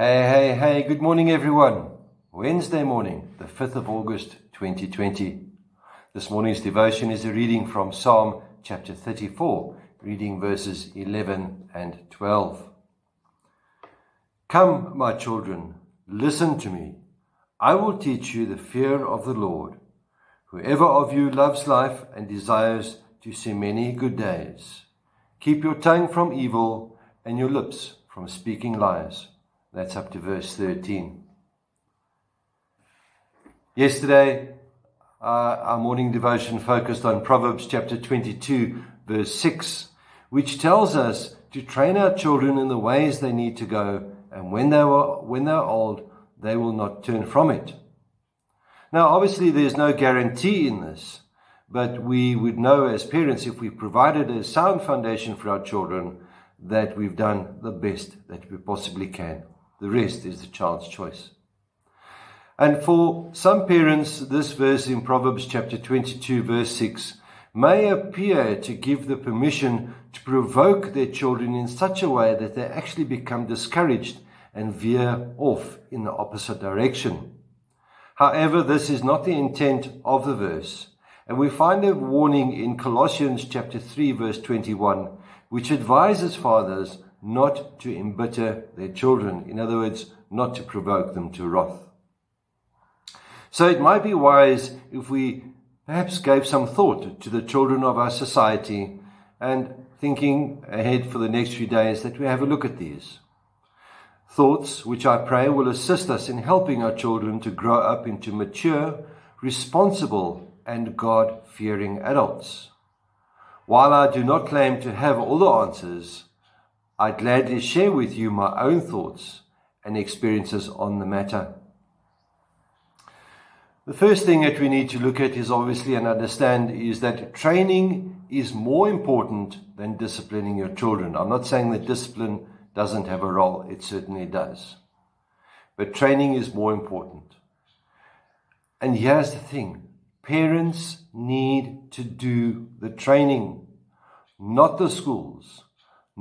Hey, good morning everyone. Wednesday morning, the 5th of August, 2020. This morning's devotion is a reading from Psalm chapter 34, reading verses 11 and 12. Come, my children, listen to me. I will teach you the fear of the Lord. Whoever of you loves life and desires to see many good days, keep your tongue from evil and your lips from speaking lies. That's up to verse 13. Yesterday, our morning devotion focused on Proverbs chapter 22, verse 6, which tells us to train our children in the ways they need to go, and when they're old, they will not turn from it. Now, obviously, there's no guarantee in this, but we would know as parents, if we provided a sound foundation for our children, that we've done the best that we possibly can. The rest is the child's choice. And for some parents, this verse in Proverbs chapter 22, verse 6, may appear to give the permission to provoke their children in such a way that they actually become discouraged and veer off in the opposite direction. However, this is not the intent of the verse, and we find a warning in Colossians chapter 3, verse 21, which advises fathers not to embitter their children. In other words, not to provoke them to wrath. So it might be wise if we perhaps gave some thought to the children of our society, and thinking ahead for the next few days that we have a look at these thoughts, which I pray will assist us in helping our children to grow up into mature, responsible, and God-fearing adults. While I do not claim to have all the answers, I gladly share with you my own thoughts and experiences on the matter. The first thing that we need to look at is obviously and understand is that training is more important than disciplining your children. I'm not saying that discipline doesn't have a role. It certainly does. But training is more important. And here's the thing. Parents need to do the training, not the schools,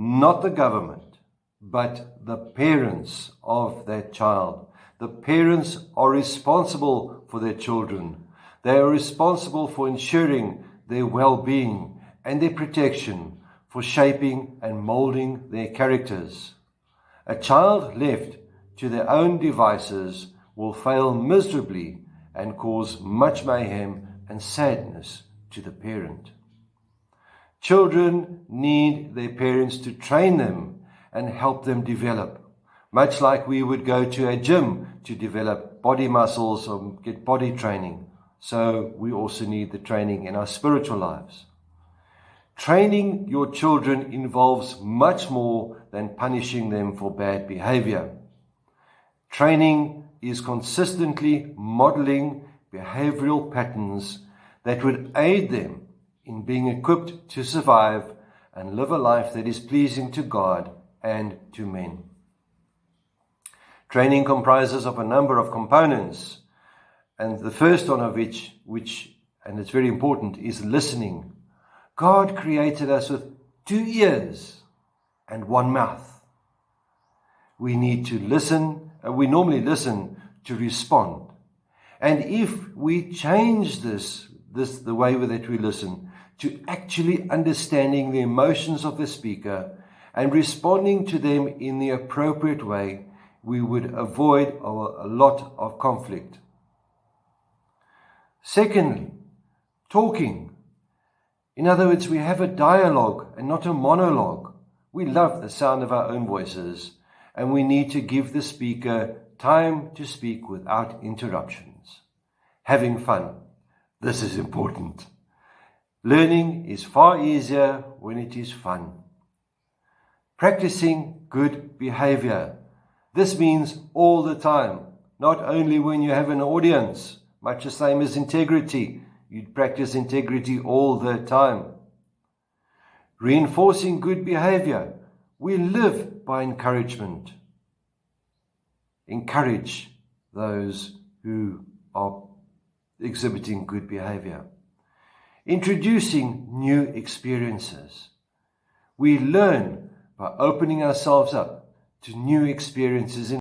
not the government, but the parents of that child. The parents are responsible for their children. They are responsible for ensuring their well-being and their protection, for shaping and molding their characters. A child left to their own devices will fail miserably and cause much mayhem and sadness to the parent. Children need their parents to train them and help them develop, much like we would go to a gym to develop body muscles or get body training. So we also need the training in our spiritual lives. Training your children involves much more than punishing them for bad behavior. Training is consistently modeling behavioral patterns that would aid them in being equipped to survive and live a life that is pleasing to God and to men. Training comprises of a number of components, and the first one of which, and it's very important, is listening. God created us with 2 ears and 1 mouth. We need to listen, we normally listen to respond. And if we change the way that we listen, to actually understanding the emotions of the speaker and responding to them in the appropriate way, we would avoid a lot of conflict. Secondly, talking. In other words, we have a dialogue and not a monologue. We love the sound of our own voices, and we need to give the speaker time to speak without interruptions. Having fun. This is important. Learning is far easier when it is fun. Practicing good behavior. This means all the time, not only when you have an audience, much the same as integrity. You'd practice integrity all the time. Reinforcing good behavior. We live by encouragement. Encourage those who are exhibiting good behavior. Introducing new experiences. We learn by opening ourselves up to new experiences in